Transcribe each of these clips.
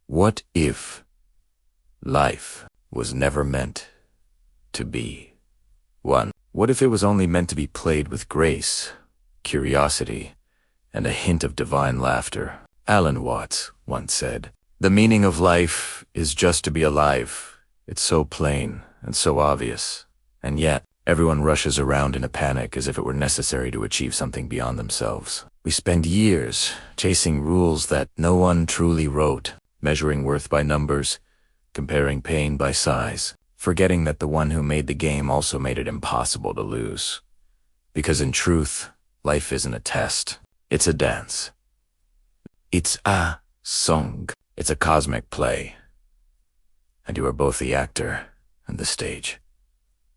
What if life was never meant to be? 1. What if it was only meant to be played with grace, curiosity, and a hint of divine laughter? Alan Watts once said, "The meaning of life is just to be alive. It's so plain and so obvious, and yet everyone rushes around in a panic as if it were necessary to achieve something beyond themselves. We spend years chasing rules that no one truly wrote, measuring worth by numbers, comparing pain by size, forgetting that the one who made the game also made it impossible to lose. Because in truth, life isn't a test. It's a dance. It's a song. It's a cosmic play. And you are both the actor and the stage.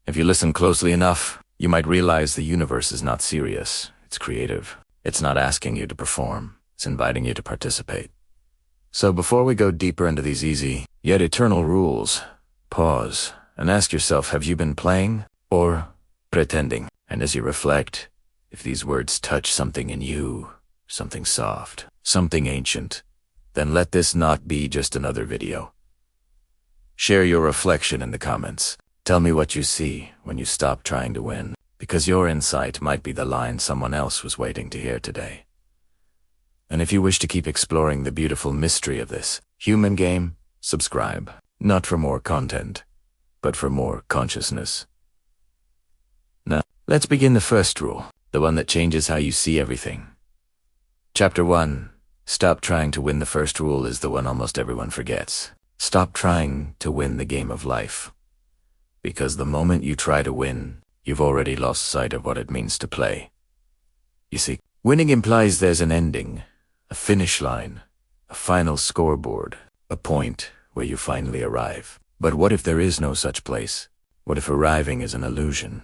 If you listen closely enough, you might realize the universe is not serious. It's creative. It's not asking you to perform. It's inviting you to participate. So before we go deeper into these easy, yet eternal rules, pause and ask yourself, have you been playing or pretending? And as you reflect, if these words touch something in you, something soft, something ancient, then let this not be just another video. Share your reflection in the comments. Tell me what you see when you stop trying to win, because your insight might be the line someone else was waiting to hear today. And if you wish to keep exploring the beautiful mystery of this human game, subscribe, not for more content, but for more consciousness. Now, let's begin the first rule, the one that changes how you see everything. Chapter 1. Stop trying to win. The first rule is the one almost everyone forgets. Stop trying to win the game of life. Because the moment you try to win, you've already lost sight of what it means to play. You see, winning implies there's an ending, a finish line, a final scoreboard, a point where you finally arrive. But what if there is no such place? What if arriving is an illusion?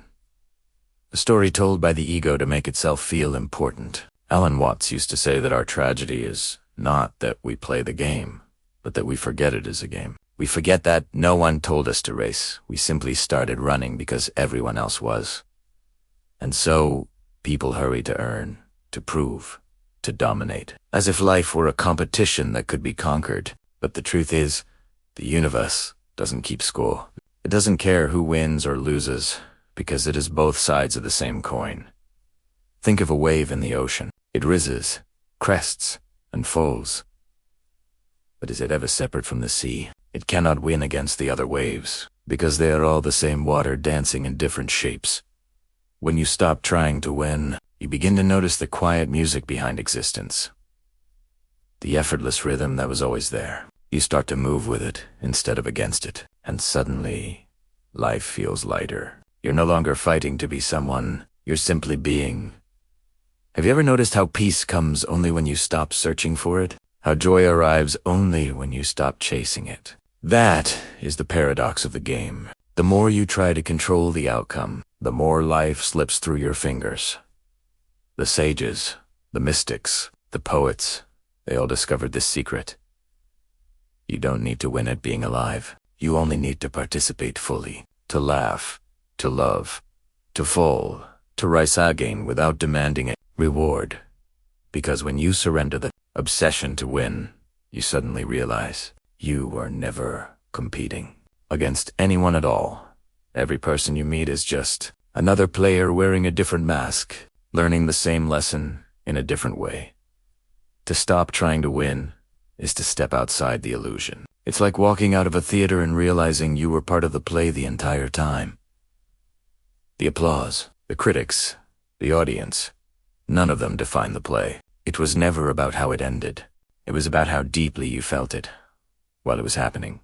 A story told by the ego to make itself feel important. Alan Watts used to say that our tragedy is not that we play the game, but that we forget it is a game. We forget that no one told us to race. We simply started running because everyone else was. And so, people hurry to earn, to prove, to dominate, as if life were a competition that could be conquered. But the truth is, the universe doesn't keep score. It doesn't care who wins or loses, because it is both sides of the same coin. Think of a wave in the ocean. It rises, crests, and falls. But is it ever separate from the sea? It cannot win against the other waves, because they are all the same water dancing in different shapes. When you stop trying to win, you begin to notice the quiet music behind existence. The effortless rhythm that was always there. You start to move with it instead of against it, and suddenly, life feels lighter. You're no longer fighting to be someone, you're simply being. Have you ever noticed how peace comes only when you stop searching for it? How joy arrives only when you stop chasing it? That is the paradox of the game. The more you try to control the outcome, the more life slips through your fingers. The sages, the mystics, the poets, they all discovered this secret. You don't need to win at being alive. You only need to participate fully, to laugh, to love, to fall, to rise again without demanding a reward. Because when you surrender the obsession to win, you suddenly realize you are never competing against anyone at all. Every person you meet is just another player wearing a different mask, learning the same lesson in a different way. To stop trying to win is to step outside the illusion. It's like walking out of a theater and realizing you were part of the play the entire time. The applause, the critics, the audience, none of them define the play. It was never about how it ended. It was about how deeply you felt it while it was happening.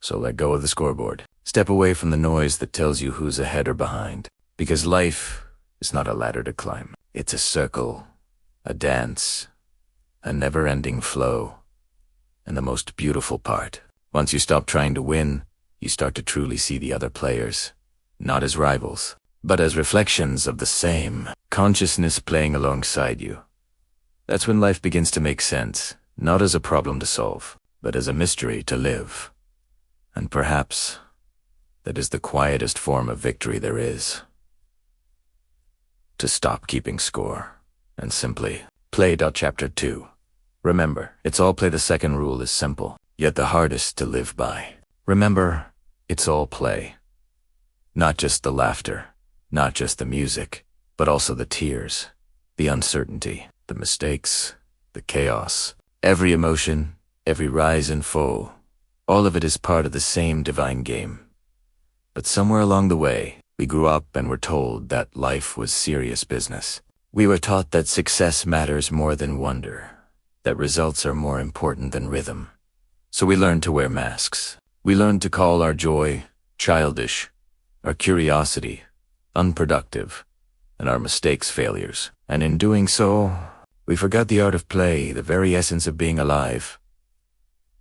So let go of the scoreboard. Step away from the noise that tells you who's ahead or behind. Because life is not a ladder to climb. It's a circle, a dance, a never-ending flow. And the most beautiful part, once you stop trying to win, you start to truly see the other players, not as rivals, but as reflections of the same consciousness playing alongside you. That's when life begins to make sense, not as a problem to solve, but as a mystery to live. And perhaps that is the quietest form of victory there is. To stop keeping score and simply play. Chapter 2. Remember, it's all play. The second rule is simple. yet the hardest to live by. Remember, it's all play. Not just the laughter, not just the music, but also the tears, the uncertainty, the mistakes, the chaos. Every emotion, every rise and fall, all of it is part of the same divine game. But somewhere along the way, we grew up and were told that life was serious business. We were taught that success matters more than wonder, that results are more important than rhythm. So we learned to wear masks. We learned to call our joy childish, our curiosity unproductive, and our mistakes failures. And in doing so, we forgot the art of play, the very essence of being alive.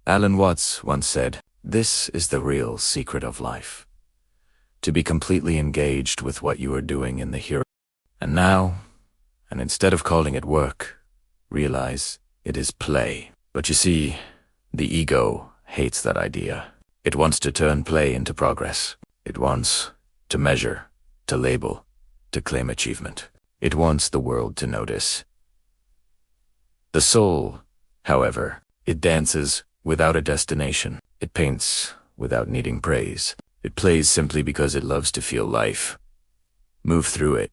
Alan Watts once said, "This is the real secret of life. To be completely engaged with what you are doing in the here and now, and instead of calling it work, realize it is play." But you see, the ego hates that idea. It wants to turn play into progress. It wants to measure, to label, to claim achievement. It wants the world to notice. The soul, however, it dances without a destination. It paints without needing praise. It plays simply because it loves to feel life. Move through it.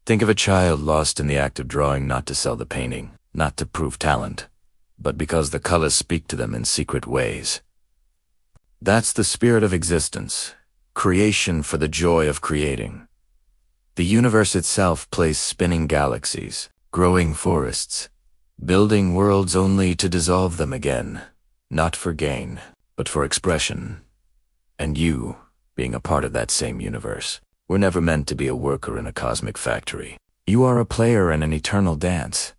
Think of a child lost in the act of drawing, not to sell the painting, not to prove talent, but because the colors speak to them in secret ways. That's the spirit of existence, creation for the joy of creating. The universe itself plays spinning galaxies, growing forests, building worlds only to dissolve them again, not for gain, but for expression. And you, being a part of that same universe, were never meant to be a worker in a cosmic factory. You are a player in an eternal dance.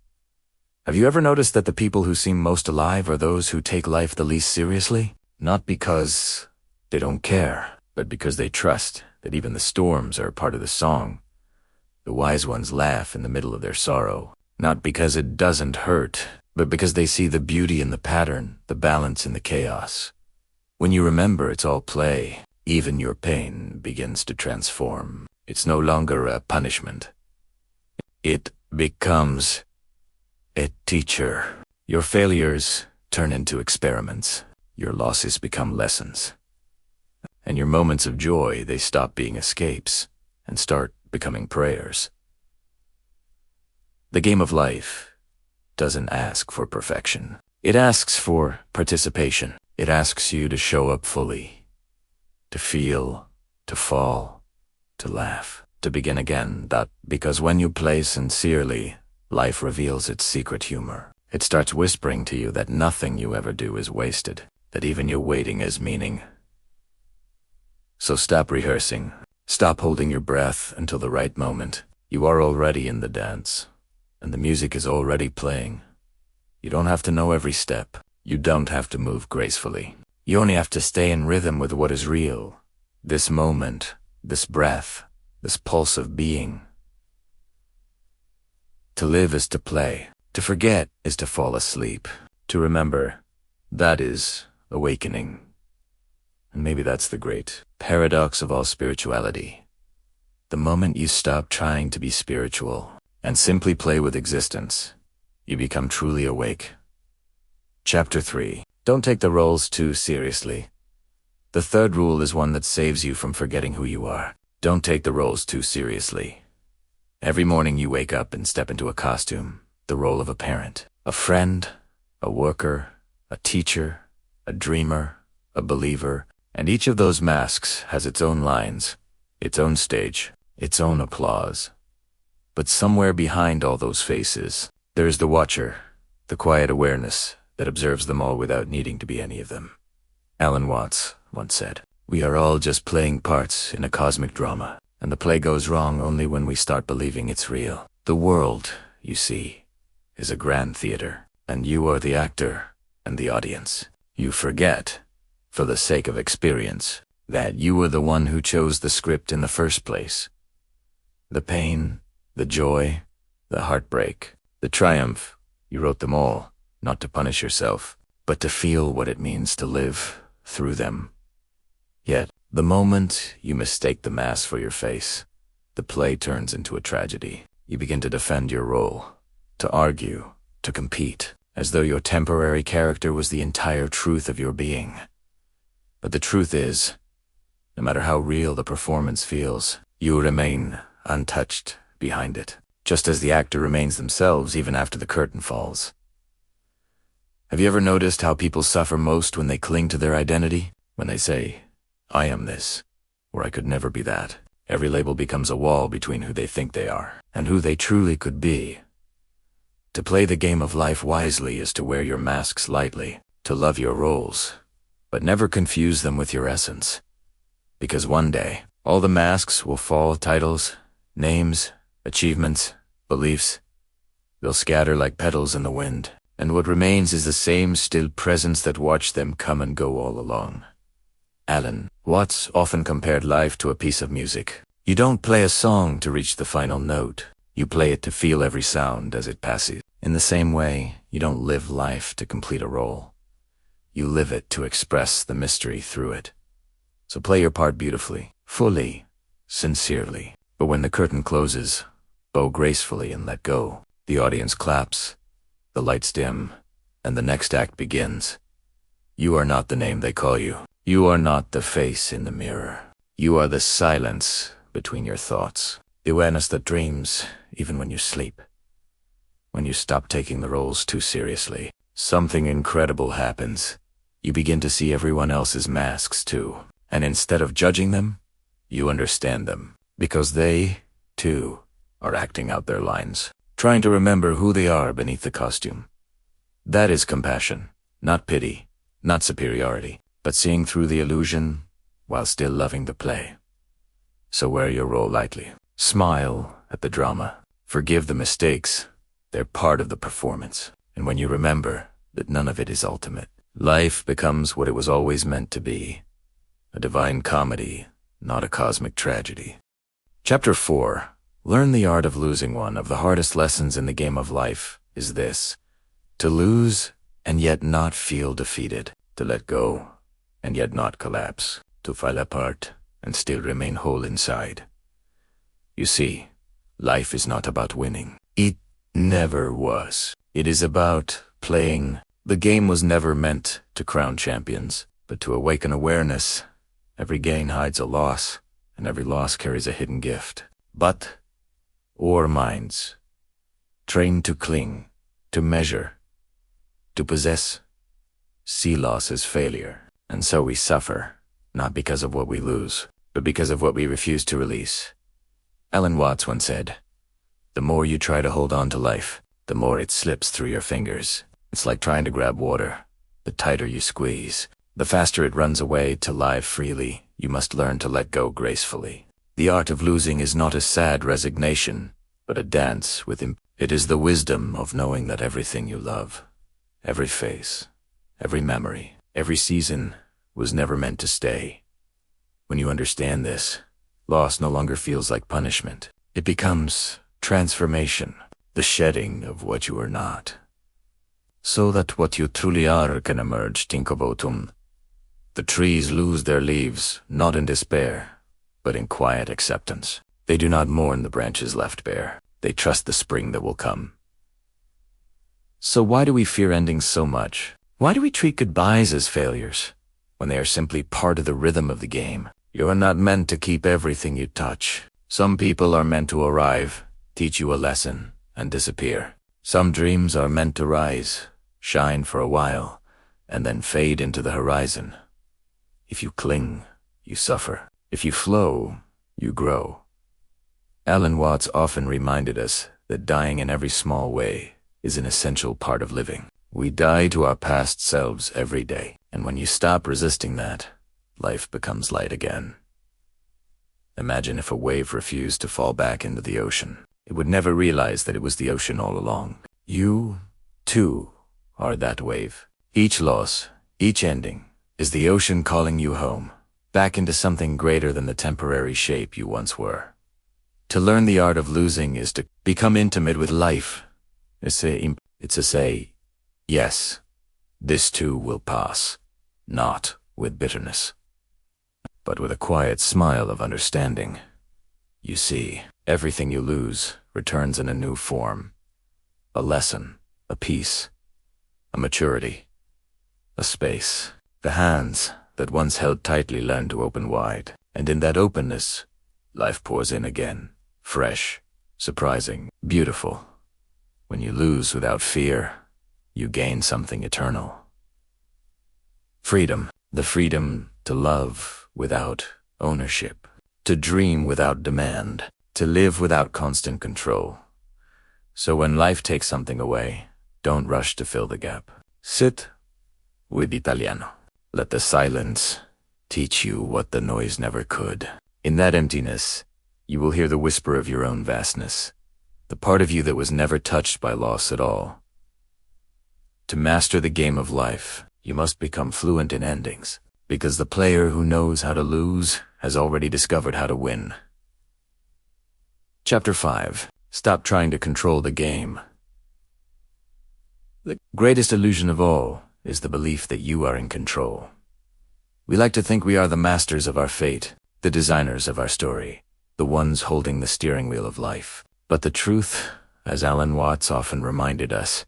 Have you ever noticed that the people who seem most alive are those who take life the least seriously? Not because they don't care, but because they trust that even the storms are part of the song. The wise ones laugh in the middle of their sorrow, not because it doesn't hurt, but because they see the beauty in the pattern, the balance in the chaos. When you remember it's all play, even your pain begins to transform. It's no longer a punishment. It becomes a teacher. Your failures turn into experiments. Your losses become lessons. And your moments of joy, they stop being escapes and start becoming prayers. The game of life doesn't ask for perfection. It asks for participation. It asks you to show up fully, to feel, to fall, to laugh, to begin again. Because when you play sincerely, life reveals its secret humor. It starts whispering to you that nothing you ever do is wasted, that even your waiting has meaning. So stop rehearsing. Stop holding your breath until the right moment. You are already in the dance, and the music is already playing. You don't have to know every step. You don't have to move gracefully. You only have to stay in rhythm with what is real. This moment, this breath, this pulse of being. To live is to play. To forget is to fall asleep. To remember, that is awakening. And maybe that's the great paradox of all spirituality. The moment you stop trying to be spiritual and simply play with existence, you become truly awake. Chapter 3. Don't take the roles too seriously. The third rule is one that saves you from forgetting who you are. Don't take the roles too seriously. Every morning you wake up and step into a costume, the role of a parent, a friend, a worker, a teacher, a dreamer, a believer, and each of those masks has its own lines, its own stage, its own applause. But somewhere behind all those faces, there is the watcher, the quiet awareness that observes them all without needing to be any of them. Alan Watts once said, "We are all just playing parts in a cosmic drama, and the play goes wrong only when we start believing it's real. The world, you see, is a grand theater, and you are the actor and the audience. You forget, for the sake of experience, that you were the one who chose the script in the first place. The pain, the joy, the heartbreak, the triumph, you wrote them all, not to punish yourself, but to feel what it means to live through them. Yet, the moment you mistake the mask for your face, the play turns into a tragedy. You begin to defend your role, to argue, to compete, as though your temporary character was the entire truth of your being. But the truth is, no matter how real the performance feels, you remain untouched behind it, just as the actor remains themselves even after the curtain falls. Have you ever noticed how people suffer most when they cling to their identity? When they say, "I am this," or "I could never be that." Every label becomes a wall between who they think they are and who they truly could be. To play the game of life wisely is to wear your masks lightly, to love your roles, but never confuse them with your essence. Because one day, all the masks will fall, titles, names, achievements, beliefs. They'll scatter like petals in the wind, and what remains is the same still presence that watched them come and go all along. Alan Watts often compared life to a piece of music. You don't play a song to reach the final note. You play it to feel every sound as it passes. In the same way, you don't live life to complete a role. You live it to express the mystery through it. So play your part beautifully, fully, sincerely. But when the curtain closes, bow gracefully and let go. The audience claps, the lights dim, and the next act begins. You are not the name they call you. You are not the face in the mirror. You are the silence between your thoughts. The awareness that dreams even when you sleep. When you stop taking the roles too seriously, something incredible happens. You begin to see everyone else's masks too. And instead of judging them, you understand them. Because they, too, are acting out their lines, trying to remember who they are beneath the costume. That is compassion, not pity, not superiority, but seeing through the illusion while still loving the play. So wear your role lightly. Smile at the drama. Forgive the mistakes. They're part of the performance. And when you remember that none of it is ultimate, life becomes what it was always meant to be. A divine comedy, not a cosmic tragedy. Chapter 4. Learn the art of losing. One of the hardest lessons in the game of life is this: to lose and yet not feel defeated, to let go and yet not collapse, to fall apart and still remain whole inside. You see, life is not about winning. It never was. It is about playing. The game was never meant to crown champions, but to awaken awareness. Every gain hides a loss, and every loss carries a hidden gift. But our minds, trained to cling, to measure, to possess, see loss as failure. And so we suffer, not because of what we lose, but because of what we refuse to release. Alan Watts once said, "The more you try to hold on to life, the more it slips through your fingers. It's like trying to grab water. The tighter you squeeze, the faster it runs away. To live freely, you must learn to let go gracefully." The art of losing is not a sad resignation, but a dance with him. It is the wisdom of knowing that everything you love, every face, every memory, every season, was never meant to stay. When you understand this, loss no longer feels like punishment. It becomes transformation, the shedding of what you are not, so that what you truly are can emerge. Think of autumn. The trees lose their leaves, not in despair, but in quiet acceptance. They do not mourn the branches left bare. They trust the spring that will come. So why do we fear endings so much? Why do we treat goodbyes as failures, when they are simply part of the rhythm of the game? You are not meant to keep everything you touch. Some people are meant to arrive, teach you a lesson, and disappear. Some dreams are meant to rise, shine for a while, and then fade into the horizon. If you cling, you suffer. If you flow, you grow. Alan Watts often reminded us that dying in every small way is an essential part of living. We die to our past selves every day, and when you stop resisting that, life becomes light again. Imagine if a wave refused to fall back into the ocean. It would never realize that it was the ocean all along. You, too, are that wave. Each loss, each ending, is the ocean calling you home, back into something greater than the temporary shape you once were. To learn the art of losing is to become intimate with life. It's to say, yes, this too will pass, not with bitterness, but with a quiet smile of understanding. You see, everything you lose returns in a new form, a lesson, a piece, a maturity, a space. The hands that once held tightly learn to open wide, and in that openness, life pours in again, fresh, surprising, beautiful. When you lose without fear, you gain something eternal. Freedom, the freedom to love without ownership, to dream without demand, to live without constant control. So when life takes something away, don't rush to fill the gap. Sit with Italiano. Let the silence teach you what the noise never could. In that emptiness, you will hear the whisper of your own vastness, the part of you that was never touched by loss at all. To master the game of life, you must become fluent in endings, because the player who knows how to lose has already discovered how to win. Chapter 5. Stop trying to control the game. The greatest illusion of all is the belief that you are in control. We like to think we are the masters of our fate, the designers of our story, the ones holding the steering wheel of life. But the truth, as Alan Watts often reminded us,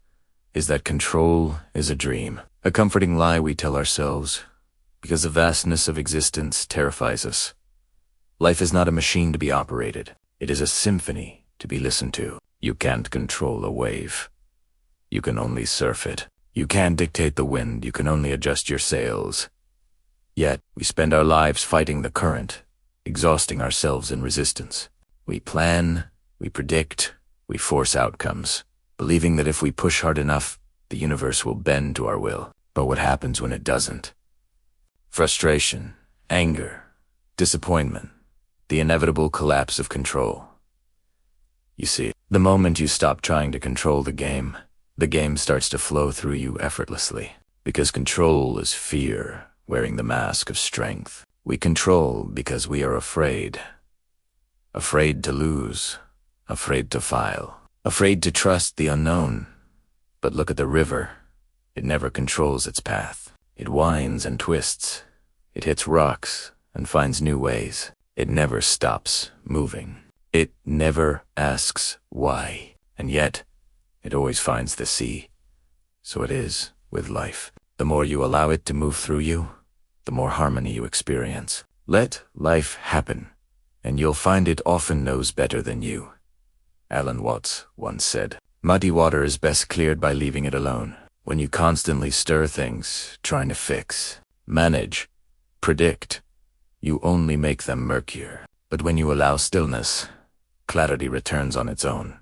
is that control is a dream, a comforting lie we tell ourselves, because the vastness of existence terrifies us. Life is not a machine to be operated. It is a symphony to be listened to. You can't control a wave. You can only surf it. You can't dictate the wind. You can only adjust your sails. Yet, we spend our lives fighting the current, exhausting ourselves in resistance. We plan, we predict, we force outcomes, believing that if we push hard enough, the universe will bend to our will. But what happens when it doesn't? Frustration, anger, disappointment, the inevitable collapse of control. You see, the moment you stop trying to control the game starts to flow through you effortlessly. Because control is fear, wearing the mask of strength. We control because we are afraid. Afraid to lose, afraid to fail, afraid to trust the unknown. But look at the river. It never controls its path. It winds and twists. It hits rocks and finds new ways. It never stops moving. It never asks why. And yet, it always finds the sea. So it is with life. The more you allow it to move through you, the more harmony you experience. Let life happen, and you'll find it often knows better than you. Alan Watts once said, "Muddy water is best cleared by leaving it alone." When you constantly stir things, trying to fix, manage, predict, you only make them murkier. But when you allow stillness, clarity returns on its own.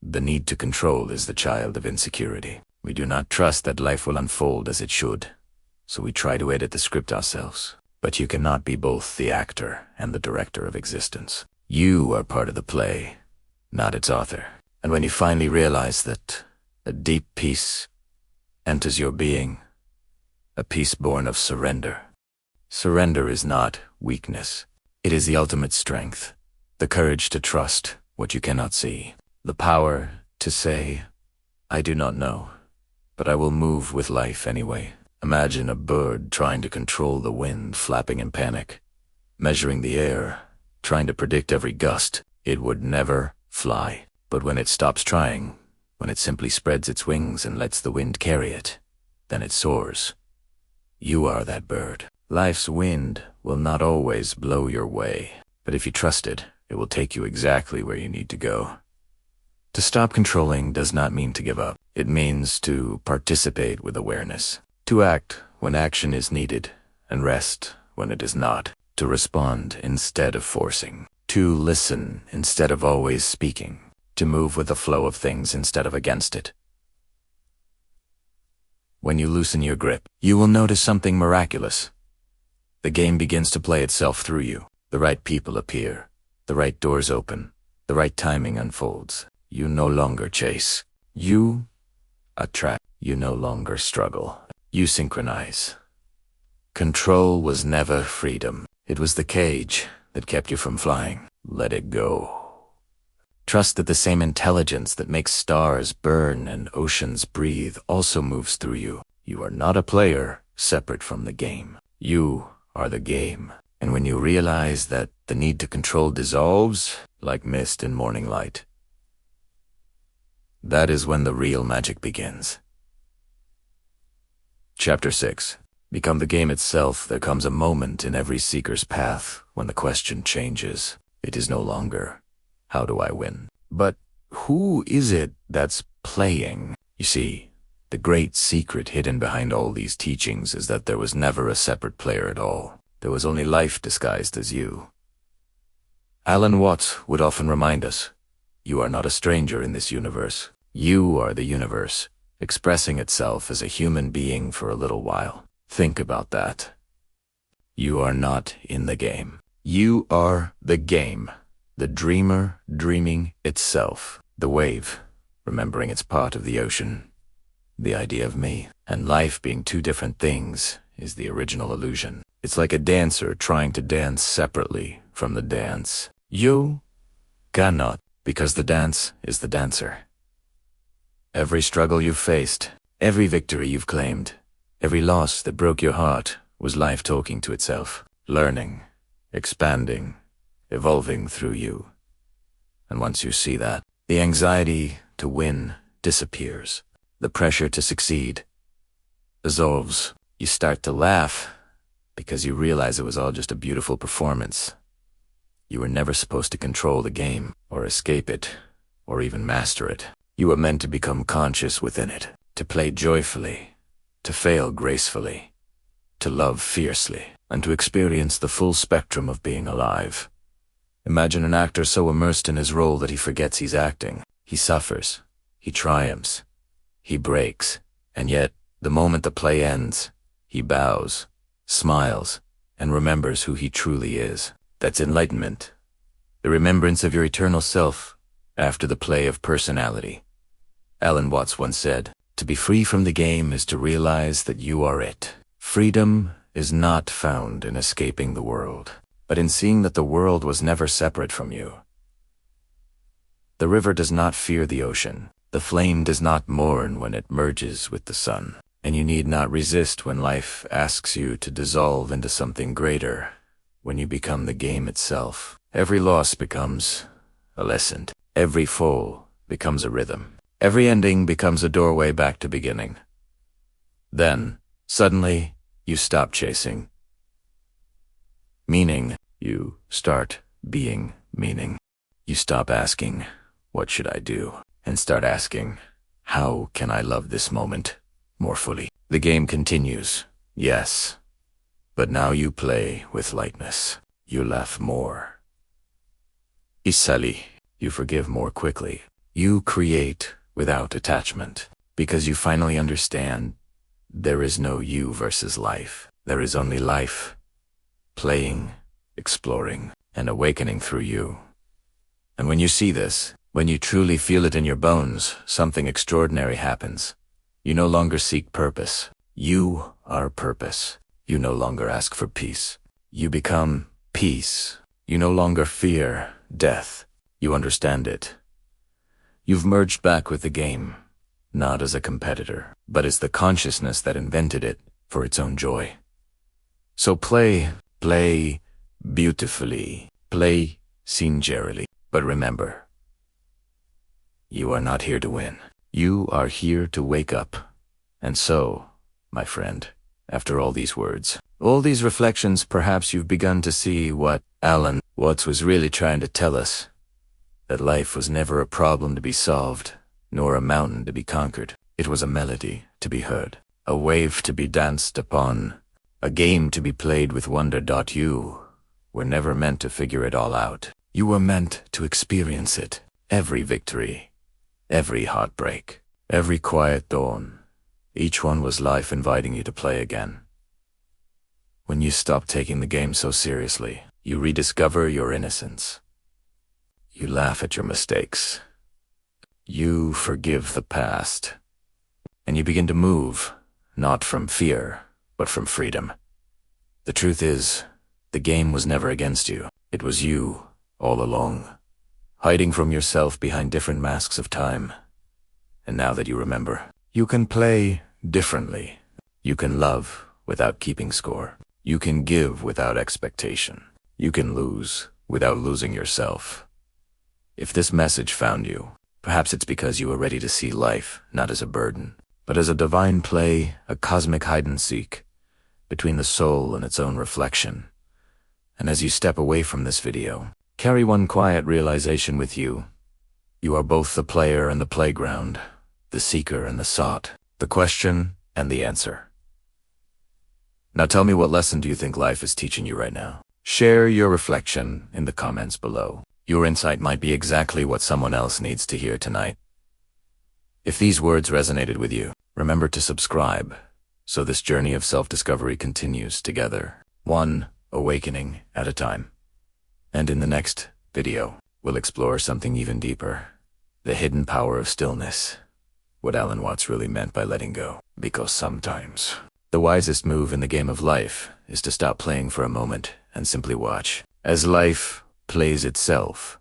The need to control is the child of insecurity. We do not trust that life will unfold as it should, so we try to edit the script ourselves. But you cannot be both the actor and the director of existence. You are part of the play, not its author. And when you finally realize that a deep peace enters your being, a peace born of surrender. Surrender is not weakness. It is the ultimate strength, the courage to trust what you cannot see, the power to say, "I do not know, but I will move with life anyway." Imagine a bird trying to control the wind, flapping in panic, measuring the air, trying to predict every gust. It would never fly. But when it stops trying, when it simply spreads its wings and lets the wind carry it, then it soars. You are that bird. Life's wind will not always blow your way, but if you trust it, it will take you exactly where you need to go. To stop controlling does not mean to give up. It means to participate with awareness, to act when action is needed, and rest when it is not, to respond instead of forcing, to listen instead of always speaking, to move with the flow of things instead of against it. When you loosen your grip, you will notice something miraculous. The game begins to play itself through you. The right people appear, the right doors open, the right timing unfolds. You no longer chase. You attract. You no longer struggle. You synchronize. Control was never freedom. It was the cage that kept you from flying. Let it go. Trust that the same intelligence that makes stars burn and oceans breathe also moves through you. You are not a player separate from the game. You are the game. And when you realize that the need to control dissolves like mist in morning light, that is when the real magic begins. Chapter 6. Become the game itself. There comes a moment in every seeker's path when the question changes. It is no longer, how do I win? But who is it that's playing? You see, the great secret hidden behind all these teachings is that there was never a separate player at all. There was only life disguised as you. Alan Watts would often remind us, you are not a stranger in this universe. You are the universe, expressing itself as a human being for a little while. Think about that. You are not in the game. You are the game. The dreamer dreaming itself. The wave, remembering it's part of the ocean. The idea of me and life being two different things is the original illusion. It's like a dancer trying to dance separately from the dance. You cannot, because the dance is the dancer. Every struggle you've faced, every victory you've claimed, every loss that broke your heart was life talking to itself, learning, expanding, evolving through you. And once you see that, the anxiety to win disappears. The pressure to succeed dissolves. You start to laugh because you realize it was all just a beautiful performance. You were never supposed to control the game or escape it or even master it. You were meant to become conscious within it, to play joyfully, to fail gracefully, to love fiercely, and to experience the full spectrum of being alive. Imagine an actor so immersed in his role that he forgets he's acting. He suffers, he triumphs, he breaks, and yet, the moment the play ends, he bows, smiles, and remembers who he truly is. That's enlightenment, the remembrance of your eternal self after the play of personality. Alan Watts once said, to be free from the game is to realize that you are it. Freedom is not found in escaping the world, but in seeing that the world was never separate from you. The river does not fear the ocean. The flame does not mourn when it merges with the sun. And you need not resist when life asks you to dissolve into something greater. When you become the game itself, every loss becomes a lesson. Every fall becomes a rhythm. Every ending becomes a doorway back to beginning. Then, suddenly, you stop chasing meaning. You start being meaning. You stop asking, what should I do? And start asking, how can I love this moment more fully? The game continues, yes. But now you play with lightness. You laugh more. Easily, you forgive more quickly. You create without attachment, because you finally understand there is no you versus life. There is only life, playing, exploring, and awakening through you. And when you see this, when you truly feel it in your bones, something extraordinary happens. You no longer seek purpose. You are purpose. You no longer ask for peace. You become peace. You no longer fear death. You understand it. You've merged back with the game, not as a competitor, but as the consciousness that invented it for its own joy. So play beautifully, play sincerely, but remember, you are not here to win. You are here to wake up. And so, my friend, after all these words, all these reflections, perhaps you've begun to see what Alan Watts was really trying to tell us. That life was never a problem to be solved, nor a mountain to be conquered. It was a melody to be heard, a wave to be danced upon, a game to be played with wonder. You were never meant to figure it all out. You were meant to experience it. Every victory, every heartbreak, every quiet dawn, each one was life inviting you to play again. When you stop taking the game so seriously, you rediscover your innocence. You laugh at your mistakes. You forgive the past. And you begin to move, not from fear, but from freedom. The truth is, the game was never against you. It was you, all along, hiding from yourself behind different masks of time. And now that you remember, you can play differently. You can love without keeping score. You can give without expectation. You can lose without losing yourself. If this message found you, perhaps it's because you are ready to see life not as a burden, but as a divine play, a cosmic hide-and-seek between the soul and its own reflection. And as you step away from this video, carry one quiet realization with you. You are both the player and the playground, the seeker and the sought, the question and the answer. Now tell me, what lesson do you think life is teaching you right now? Share your reflection in the comments below. Your insight might be exactly what someone else needs to hear tonight. If these words resonated with you, remember to subscribe so this journey of self-discovery continues together, one awakening at a time. And in the next video, we'll explore something even deeper, the hidden power of stillness, what Alan Watts really meant by letting go. Because sometimes the wisest move in the game of life is to stop playing for a moment and simply watch as life plays itself